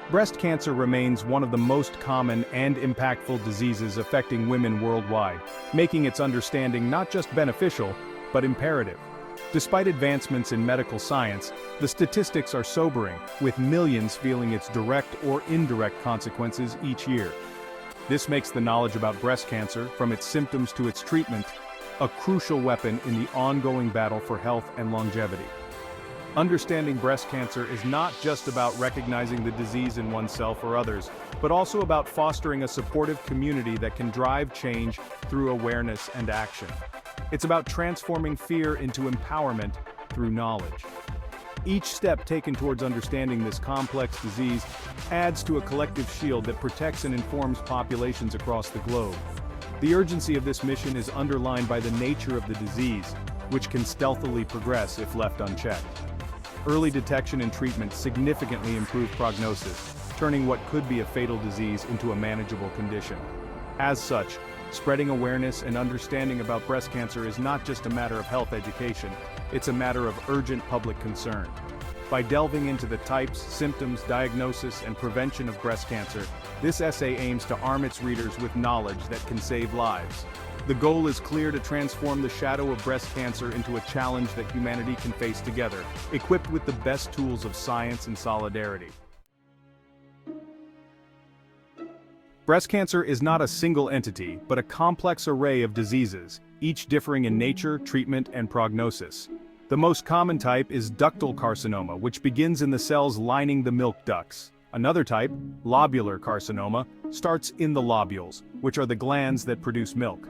Breast cancer remains one of the most common and impactful diseases affecting women worldwide, making its understanding not just beneficial, but imperative. Despite advancements in medical science, the statistics are sobering, with millions feeling its direct or indirect consequences each year. This makes the knowledge about breast cancer, from its symptoms to its treatment, a crucial weapon in the ongoing battle for health and longevity. Understanding breast cancer is not just about recognizing the disease in oneself or others, but also about fostering a supportive community that can drive change through awareness and action. It's about transforming fear into empowerment through knowledge. Each step taken towards understanding this complex disease adds to a collective shield that protects and informs populations across the globe. The urgency of this mission is underlined by the nature of the disease, which can stealthily progress if left unchecked. Early detection and treatment significantly improve prognosis, turning what could be a fatal disease into a manageable condition. As such, spreading awareness and understanding about breast cancer is not just a matter of health education, it's a matter of urgent public concern. By delving into the types, symptoms, diagnosis, and prevention of breast cancer, this essay aims to arm its readers with knowledge that can save lives. The goal is clear: to transform the shadow of breast cancer into a challenge that humanity can face together, equipped with the best tools of science and solidarity. Breast cancer is not a single entity, but a complex array of diseases, each differing in nature, treatment, and prognosis. The most common type is ductal carcinoma, which begins in the cells lining the milk ducts. Another type, lobular carcinoma, starts in the lobules, which are the glands that produce milk.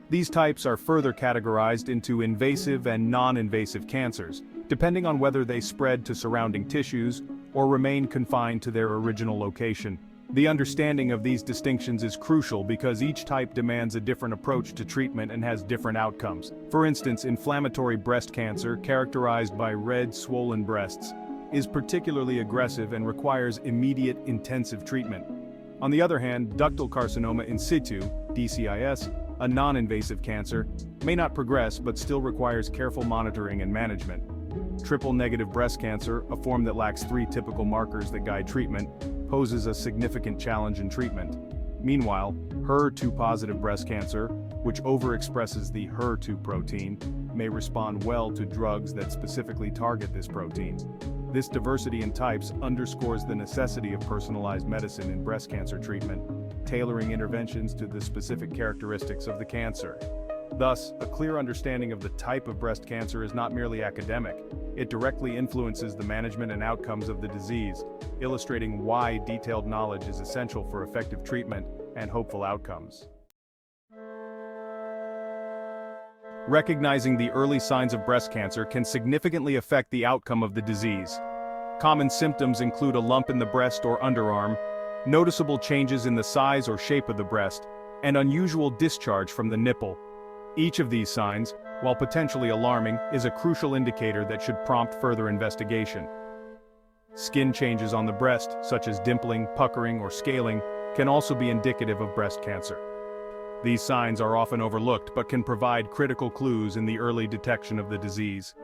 These types are further categorized into invasive and non-invasive cancers, depending on whether they spread to surrounding tissues or remain confined to their original location. The understanding of these distinctions is crucial because each type demands a different approach to treatment and has different outcomes. For instance, inflammatory breast cancer, characterized by red, swollen breasts, is particularly aggressive and requires immediate, intensive treatment. On the other hand, ductal carcinoma in situ, DCIS, a non-invasive cancer, may not progress but still requires careful monitoring and management. Triple-negative breast cancer, a form that lacks 3 typical markers that guide treatment, poses a significant challenge in treatment. Meanwhile, HER2-positive breast cancer, which overexpresses the HER2 protein, may respond well to drugs that specifically target this protein. This diversity in types underscores the necessity of personalized medicine in breast cancer treatment, tailoring interventions to the specific characteristics of the cancer. Thus, a clear understanding of the type of breast cancer is not merely academic, it directly influences the management and outcomes of the disease, illustrating why detailed knowledge is essential for effective treatment and hopeful outcomes. Recognizing the early signs of breast cancer can significantly affect the outcome of the disease. Common symptoms include a lump in the breast or underarm, noticeable changes in the size or shape of the breast, and unusual discharge from the nipple. Each of these signs, while potentially alarming, is a crucial indicator that should prompt further investigation. Skin changes on the breast, such as dimpling, puckering, or scaling, can also be indicative of breast cancer. These signs are often overlooked but can provide critical clues in the early detection of the disease.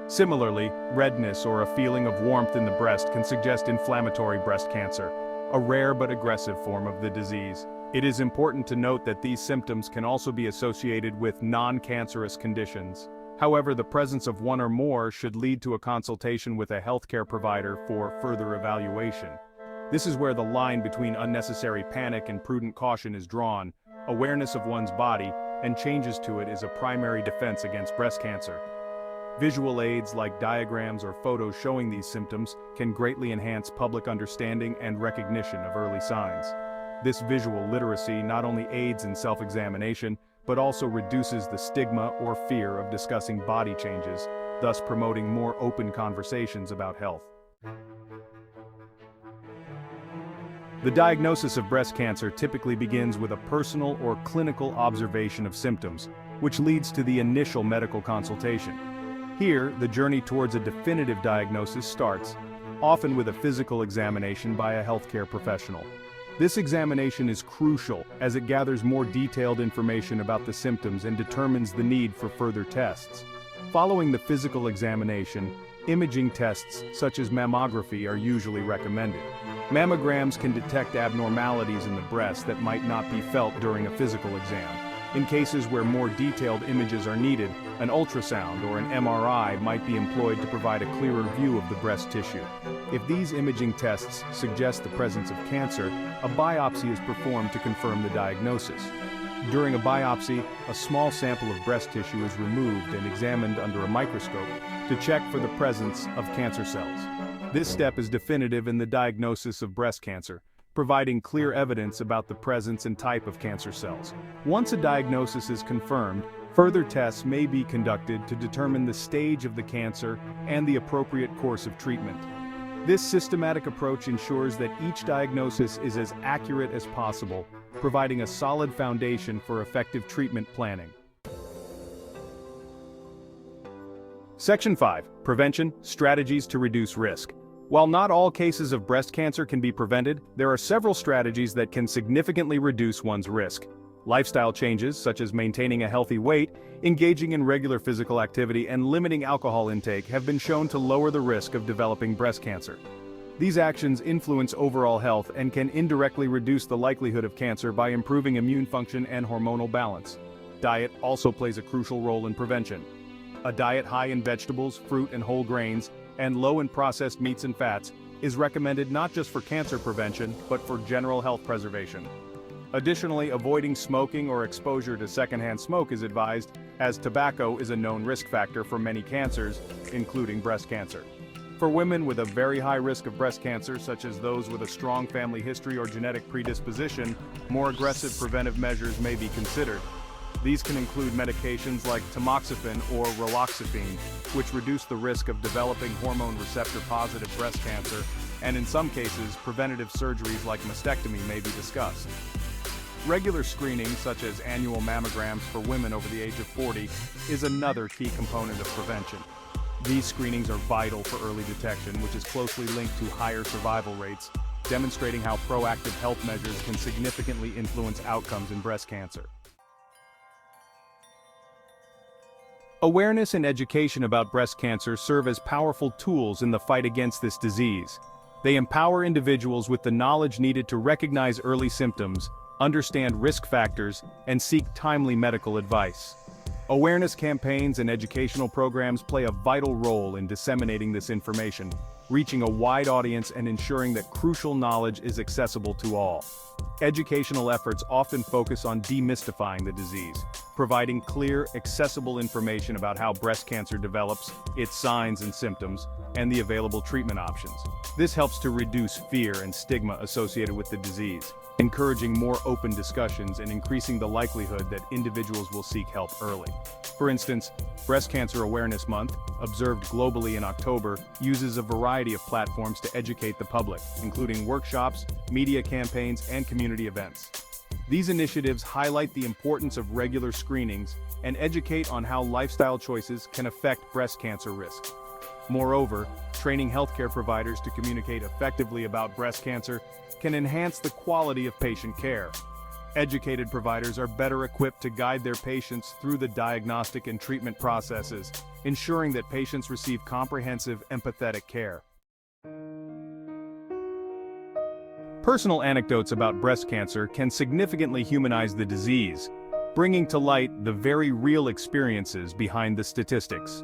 Similarly, redness or a feeling of warmth in the breast can suggest inflammatory breast cancer, a rare but aggressive form of the disease. It is important to note that these symptoms can also be associated with non-cancerous conditions. However, the presence of one or more should lead to a consultation with a healthcare provider for further evaluation. This is where the line between unnecessary panic and prudent caution is drawn. Awareness of one's body and changes to it is a primary defense against breast cancer. Visual aids like diagrams or photos showing these symptoms can greatly enhance public understanding and recognition of early signs. This visual literacy not only aids in self-examination, but also reduces the stigma or fear of discussing body changes, thus promoting more open conversations about health. The diagnosis of breast cancer typically begins with a personal or clinical observation of symptoms, which leads to the initial medical consultation. Here, the journey towards a definitive diagnosis starts, often with a physical examination by a healthcare professional. This examination is crucial as it gathers more detailed information about the symptoms and determines the need for further tests. Following the physical examination, imaging tests such as mammography are usually recommended. Mammograms can detect abnormalities in the breast that might not be felt during a physical exam. In cases where more detailed images are needed, an ultrasound or an MRI might be employed to provide a clearer view of the breast tissue. If these imaging tests suggest the presence of cancer, a biopsy is performed to confirm the diagnosis. During a biopsy, a small sample of breast tissue is removed and examined under a microscope to check for the presence of cancer cells. This step is definitive in the diagnosis of breast cancer, providing clear evidence about the presence and type of cancer cells. Once a diagnosis is confirmed, further tests may be conducted to determine the stage of the cancer and the appropriate course of treatment. This systematic approach ensures that each diagnosis is as accurate as possible, providing a solid foundation for effective treatment planning. Section 5. Prevention, Strategies to Reduce Risk. While not all cases of breast cancer can be prevented, there are several strategies that can significantly reduce one's risk. Lifestyle changes, such as maintaining a healthy weight, engaging in regular physical activity, and limiting alcohol intake, have been shown to lower the risk of developing breast cancer. These actions influence overall health and can indirectly reduce the likelihood of cancer by improving immune function and hormonal balance. Diet also plays a crucial role in prevention. A diet high in vegetables, fruit, and whole grains, and low in processed meats and fats, is recommended not just for cancer prevention, but for general health preservation. Additionally, avoiding smoking or exposure to secondhand smoke is advised, as tobacco is a known risk factor for many cancers, including breast cancer. For women with a very high risk of breast cancer, such as those with a strong family history or genetic predisposition, more aggressive preventive measures may be considered. These can include medications like tamoxifen or raloxifene, which reduce the risk of developing hormone receptor-positive breast cancer, and in some cases, preventative surgeries like mastectomy may be discussed. Regular screening, such as annual mammograms for women over the age of 40, is another key component of prevention. These screenings are vital for early detection, which is closely linked to higher survival rates, demonstrating how proactive health measures can significantly influence outcomes in breast cancer. Awareness and education about breast cancer serve as powerful tools in the fight against this disease. They empower individuals with the knowledge needed to recognize early symptoms, understand risk factors, and seek timely medical advice. Awareness campaigns and educational programs play a vital role in disseminating this information, reaching a wide audience and ensuring that crucial knowledge is accessible to all. Educational efforts often focus on demystifying the disease, providing clear, accessible information about how breast cancer develops, its signs and symptoms, and the available treatment options. This helps to reduce fear and stigma associated with the disease, encouraging more open discussions and increasing the likelihood that individuals will seek help early. For instance, Breast Cancer Awareness Month, observed globally in October, uses a variety of platforms to educate the public, including workshops, media campaigns, and community events. These initiatives highlight the importance of regular screenings and educate on how lifestyle choices can affect breast cancer risk. Moreover, training healthcare providers to communicate effectively about breast cancer can enhance the quality of patient care. Educated providers are better equipped to guide their patients through the diagnostic and treatment processes, ensuring that patients receive comprehensive, empathetic care. Personal anecdotes about breast cancer can significantly humanize the disease, bringing to light the very real experiences behind the statistics.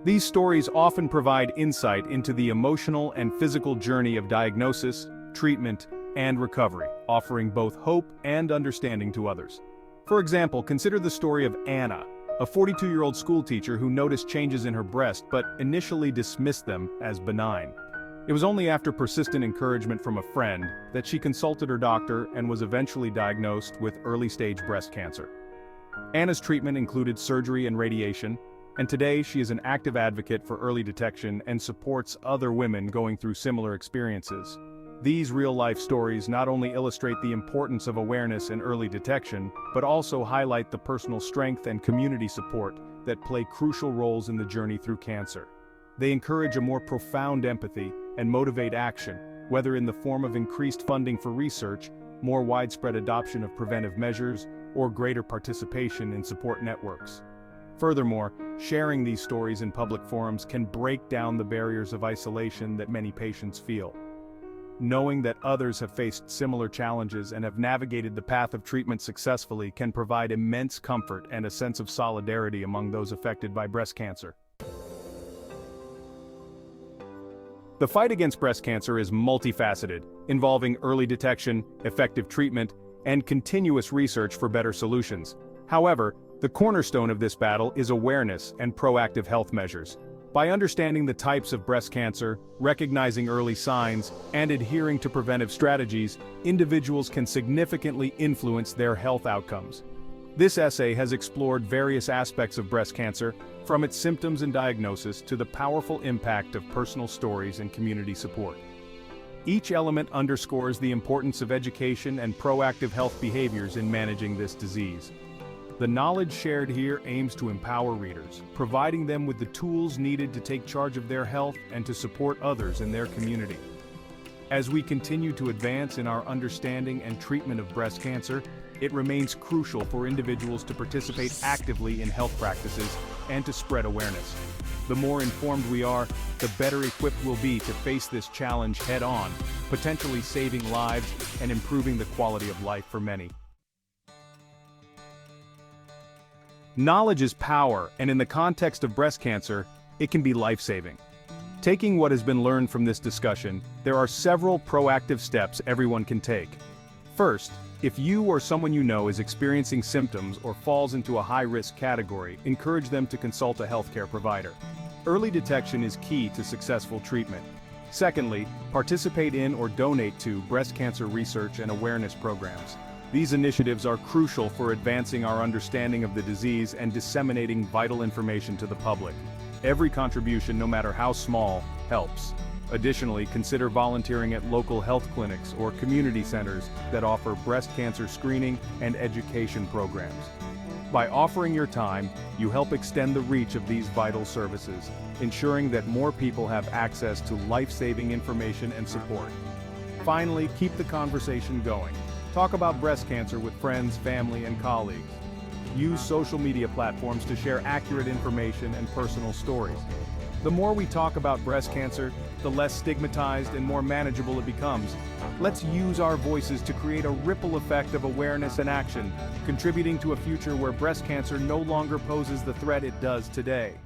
These stories often provide insight into the emotional and physical journey of diagnosis, treatment, and recovery, offering both hope and understanding to others. For example, consider the story of Anna, a 42-year-old schoolteacher who noticed changes in her breast but initially dismissed them as benign. It was only after persistent encouragement from a friend that she consulted her doctor and was eventually diagnosed with early-stage breast cancer. Anna's treatment included surgery and radiation, and today she is an active advocate for early detection and supports other women going through similar experiences. These real-life stories not only illustrate the importance of awareness and early detection, but also highlight the personal strength and community support that play crucial roles in the journey through cancer. They encourage a more profound empathy and motivate action, whether in the form of increased funding for research, more widespread adoption of preventive measures, or greater participation in support networks. Furthermore, sharing these stories in public forums can break down the barriers of isolation that many patients feel. Knowing that others have faced similar challenges and have navigated the path of treatment successfully can provide immense comfort and a sense of solidarity among those affected by breast cancer. The fight against breast cancer is multifaceted, involving early detection, effective treatment, and continuous research for better solutions. However, the cornerstone of this battle is awareness and proactive health measures. By understanding the types of breast cancer, recognizing early signs, and adhering to preventive strategies, individuals can significantly influence their health outcomes. This essay has explored various aspects of breast cancer, from its symptoms and diagnosis to the powerful impact of personal stories and community support. Each element underscores the importance of education and proactive health behaviors in managing this disease. The knowledge shared here aims to empower readers, providing them with the tools needed to take charge of their health and to support others in their community. As we continue to advance in our understanding and treatment of breast cancer, it remains crucial for individuals to participate actively in health practices and to spread awareness. The more informed we are, the better equipped we'll be to face this challenge head-on, potentially saving lives and improving the quality of life for many. Knowledge is power, and in the context of breast cancer, it can be life-saving. Taking what has been learned from this discussion, there are several proactive steps everyone can take. First, if you or someone you know is experiencing symptoms or falls into a high-risk category, encourage them to consult a healthcare provider. Early detection is key to successful treatment. Secondly, participate in or donate to breast cancer research and awareness programs. These initiatives are crucial for advancing our understanding of the disease and disseminating vital information to the public. Every contribution, no matter how small, helps. Additionally, consider volunteering at local health clinics or community centers that offer breast cancer screening and education programs. By offering your time, you help extend the reach of these vital services, ensuring that more people have access to life-saving information and support. Finally, keep the conversation going. Talk about breast cancer with friends, family, and colleagues. Use social media platforms to share accurate information and personal stories. The more we talk about breast cancer, the less stigmatized and more manageable it becomes. Let's use our voices to create a ripple effect of awareness and action, contributing to a future where breast cancer no longer poses the threat it does today.